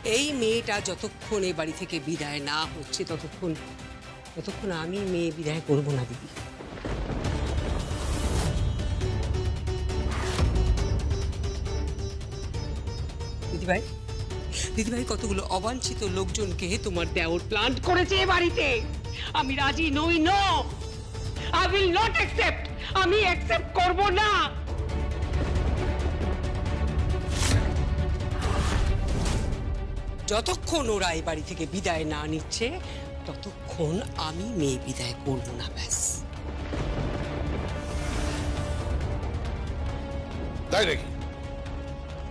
এই মেয়েটা যতক্ষণ এই বাড়ি থেকে বিদায় না হচ্ছে ততক্ষণ আমি মেয়ে বিদায় করব না দিদি। দিদিভাই কতগুলো অবাঞ্ছিত লোকজনকে তোমার দেওর প্ল্যান করেছে এ বাড়িতে। আমি রাজি নই। No, I will not accept. আমি অ্যাকসেপ্ট করব না। যতক্ষণ ওরা এই বাড়ি থেকে বিদায় না নিচ্ছে ততক্ষণ আমি মেয়ে বিদায় করব না, ব্যাস। তাই নাকি?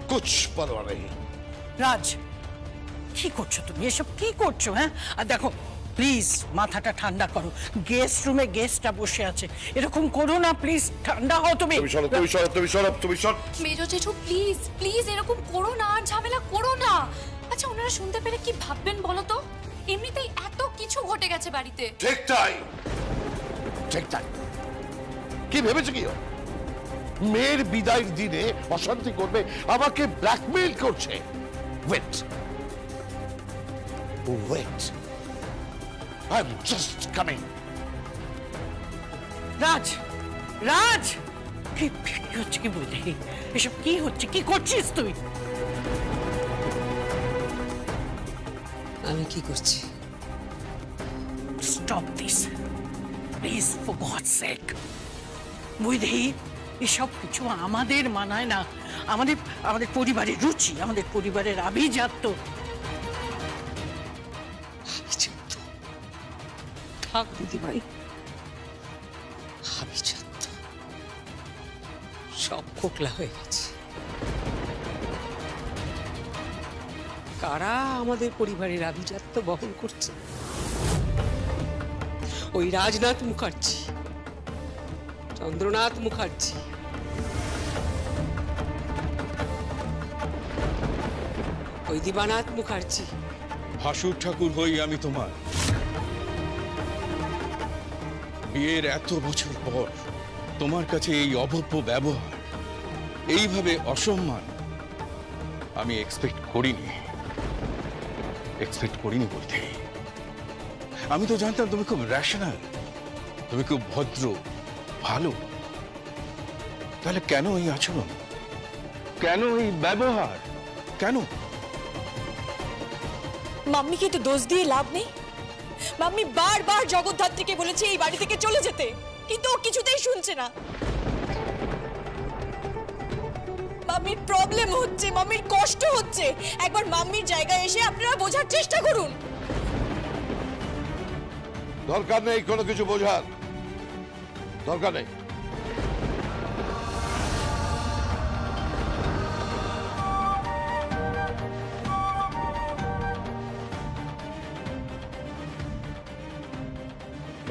কুছ পরোয়া নেই। রাজ, কি করছো তুমি? এসব কি করছো? হ্যাঁ, আর দেখো প্লিজ মাথাটা ঠান্ডা করো। গেস্ট রুমে গেস্টটা বসে আছে, এরকম করো না প্লিজ। ঠান্ডা হও তুমি। তুমি সর। মেজো জেঠু প্লিজ প্লিজ এরকম করো না, আর ঝামেলা করো না। আচ্ছা, ওনারা শুনতে পেরে কি ভাববেন বলো তো? এমনিতেই এত কিছু ঘটে গেছে বাড়িতে। ঠিক তাই। কি ভেবেছো কি? মেয়ের বিদায়ের দিনে অশান্তি করবে, আমাকে ব্ল্যাকমেইল করছে। Wait, I am just coming. Raj, কি হচ্ছে কি বলি? এসব কি হচ্ছে? কি করছিস তুই? আমি কি করছি? Stop this please, for gods সেক। বুঝলি, এসব কিছু আমাদের মানায় না। আমাদের পরিবারের রুচি, আমাদের পরিবারের আভিজাত্য। থাক দিদিভাই, আভিজাত্য সব খোকলা হয়ে গেছে। কারা আমাদের পরিবারের আভিজাত্য বহন করছে? ওই রাজনাথ মুখার্জি, চন্দ্রনাথ মুখার্জি, ওই দিবানাথ মুখার্জি। ভাসুর ঠাকুর হই আমি তোমার। বিয়ের এত বছর পর তোমার কাছে এই অভব্য ব্যবহার, এইভাবে অসম্মান আমি এক্সপেক্ট করিনি বলতে। আমি তো জানতাম তুমি খুব রেশনাল, তুমি খুব ভদ্র, ভালো। তাহলে কেন এই আচরণ, কেন এই ব্যবহার, কেন? মাম্মিকে তো দোষ দিয়ে লাভ নেই। মাম্মি বারবার জগদ্ধাত্রীকে বলেছে এই বাড়ি থেকে চলে যেতে, কিন্তু ও কিছুতেই শুনছে না। মাম্মির প্রবলেম হচ্ছে, মাম্মির কষ্ট হচ্ছে। একবার মাম্মির জায়গায় এসে আপনারা বোঝার চেষ্টা করুন। দরকার নেই কোনো কিছু বোঝার, দরকার নেই।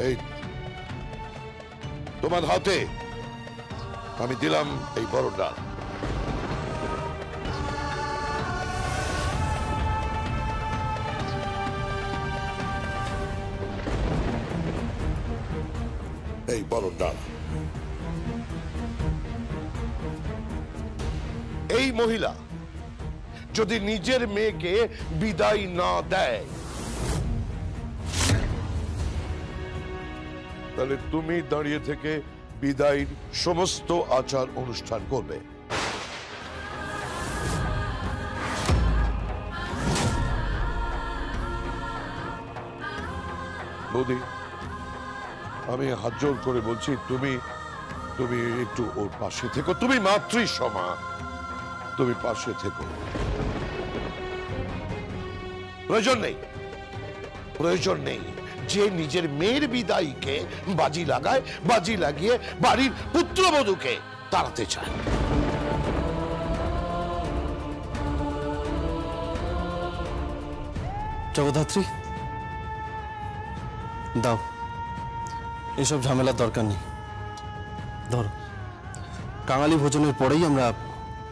এই তোমার হাতে আমি দিলাম এই বড় ডাল। এই বড় ডাল, এই মহিলা যদি নিজের মেয়েকে বিদায় না দেয় তাহলে তুমি দাঁড়িয়ে থেকে বিদায়ের সমস্ত আচার অনুষ্ঠান করবে। বৌদি, আমি হাত জোর করে বলছি, তুমি একটু ওর পাশে থেকো। তুমি মাতৃ সমান, তুমি পাশে থেকো। প্রয়োজন নেই যে নিজের মেয়ের বিদায়ীকে বাজি লাগায়, বাজি লাগিয়ে বাড়ির পুত্রবধূকে তাড়াতে চায়। জগদ্ধাত্রী, দাও, এসব ঝামেলার দরকার নেই। ধরো, কাঙালি ভোজনের পরেই আমরা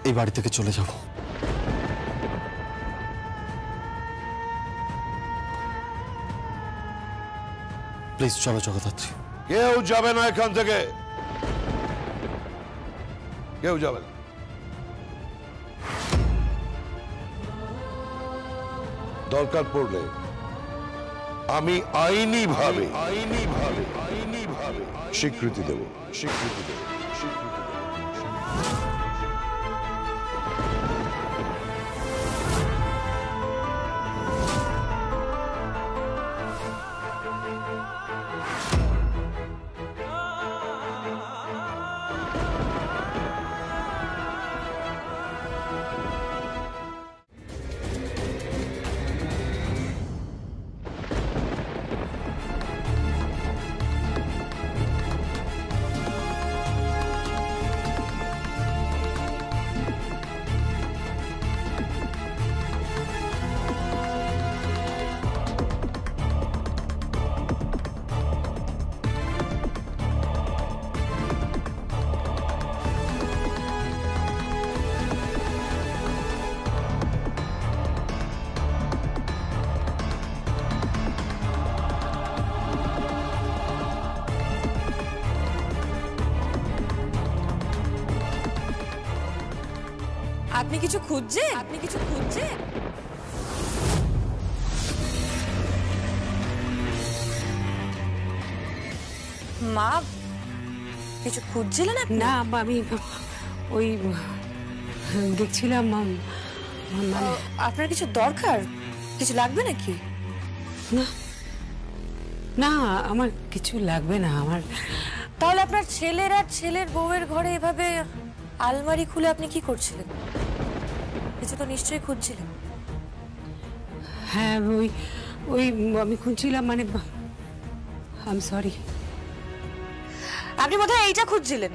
এই বাড়ি থেকে চলে যাব। প্লিজ চলো জগদ্ধাত্রী। কেউ যাবে না এখান থেকে, কেউ যাবে না। দরকার পড়লে আমি আইনি ভাবে স্বীকৃতি দেব। আপনি কিছু খুঁজছেন? মা কিছু খুঁজছিলেন আপনি? না আমি ওই দেখছিলাম আপনার কিছু দরকার, কিছু লাগবে নাকি? না আমার কিছু লাগবে না। আমার তাহলে আপনার ছেলের আর ছেলের বউয়ের ঘরে এভাবে আলমারি খুলে আপনি কি করছিলেন? কিছু তো নিশ্চয়ই খুঁজছিলেন। হ্যাঁ ওই আমি খুঁজছিলাম, মানে আই এম সরি। আপনি বোধহয় এইটা খুঁজছিলেন।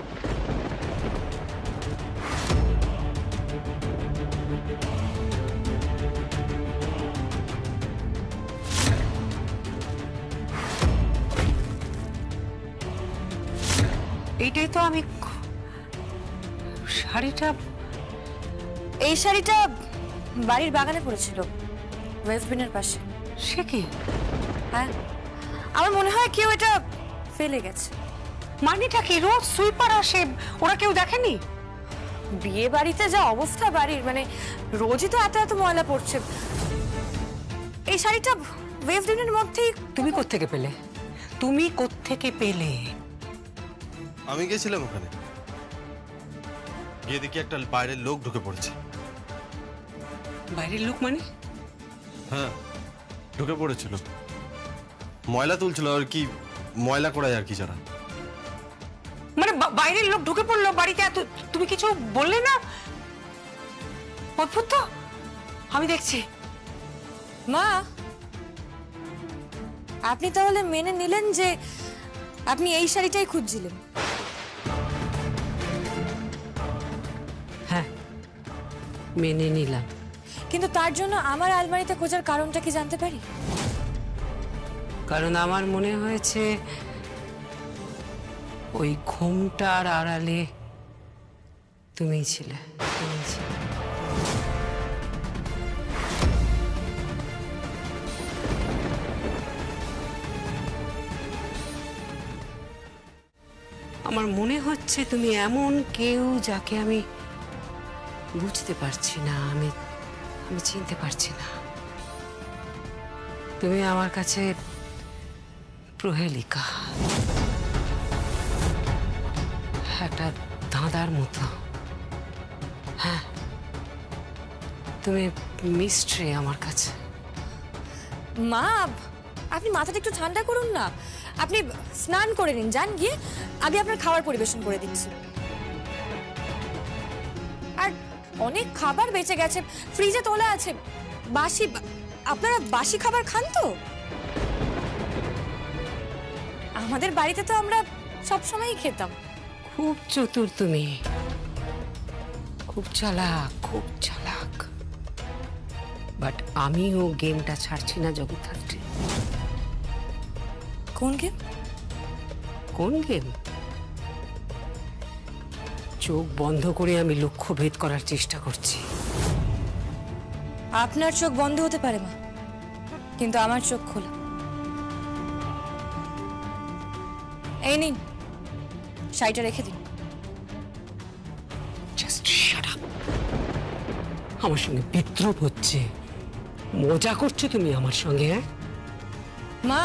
এইটাই তো আমি শাড়িটা, এই শাড়িটা বাড়ির বাগানে পড়েছিল, ওয়েস্টবিনের পাশে। সে কি? হ্যাঁ, আমার মনে হয় কেউ এটা ফেলে গেছে। মানেটা কি? রোজ সুইপার আসে, ওরা কেউ দেখেনি? বিয়ে বাড়িতে যা অবস্থা বাড়ির, মানে রোজই তো এত এত ময়লা পড়ছে। এই শাড়িটা ওয়েস্টবিনের মধ্যেই। তুমি কোত্থেকে পেলে? আমি গেছিলাম ওখানে, গিয়ে দেখি একটা বাইরের লোক ঢুকে পড়েছে। বাইরের লোক মানে? হ্যাঁ, ঢুকে পড়েছিল, ময়লা তুলছিল আর কি, ময়লা করায় আর কি যারা। মানে বাইরের লোক ঢুকে পড়লো বাড়িতে, এত তুমি কিছু বললে না? অদ্ভুত তো। আমি দেখছি। মা, আপনি তাহলে মেনে নিলেন যে আপনি এই শাড়িটাই খুঁজছিলেন? হ্যাঁ, মেনে নিলাম। কিন্তু তার জন্য আমার আলমারিতে খোঁজার কারণটা কি জানতে পারি? কারণ আমার মনে হয়েছে ওই ঘুমটার আড়ালে তুমিই ছিলে। আমার মনে হচ্ছে তুমি এমন কেউ যাকে আমি বুঝতে পারছি না, আমি চিনতে পারছি না। তুমি আমার কাছে প্রহেলিকা, একটা ধাঁধার মতো। হ্যাঁ, তুমি মিস্ট্রি আমার কাছে। মা, আপনি মাথাটা একটু ঠান্ডা করুন না। আপনি স্নান করে নিন, যান গিয়ে। আগে আপনার খাবার পরিবেশন করে দিচ্ছি। আর অনেক খাবার বেঁচে গেছে, ফ্রিজে তোলা আছে। বাসি, আপনারা বাসি খাবার খান তো? আমাদের বাড়িতে তো আমরা সবসময়ই খেতাম। খুব চতুর তুমি, খুব চালাক। বাট আমিও গেমটা ছাড়ছি না জগদ্ধাত্রী। কোন গেম? কোন গেম? চোখ বন্ধ করে আমি লক্ষ্য ভেদ করার চেষ্টা করছি। আপনার চোখ বন্ধ হতে পারে মা, কিন্তু আমার চোখ খোলা। এই নিন, শাড়িটা রেখে দিন। Just shut up. আমার সঙ্গে বিদ্রোহ হচ্ছে, মজা করছো তুমি আমার সঙ্গে? হ্যাঁ, মা,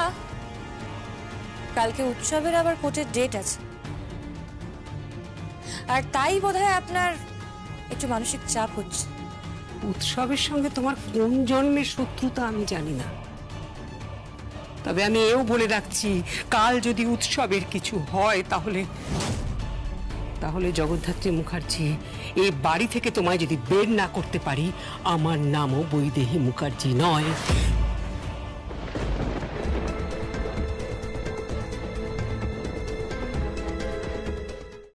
কালকে উৎসবের আবার কোর্টের ডেট আছে, আর তাই বোধহয় আপনার একটু মানসিক চাপ হচ্ছে। উৎসবের সঙ্গে তোমার কোন জন্মের শত্রুতা আমি জানি না, তবে আমি এও বলে রাখছি, কাল যদি উৎসবের কিছু হয় তাহলে জগদ্ধাত্রী মুখার্জি এই বাড়ি থেকে তোমায় যদি বের না করতে পারি, আমার নামও বৈদেহী মুখার্জি নয়।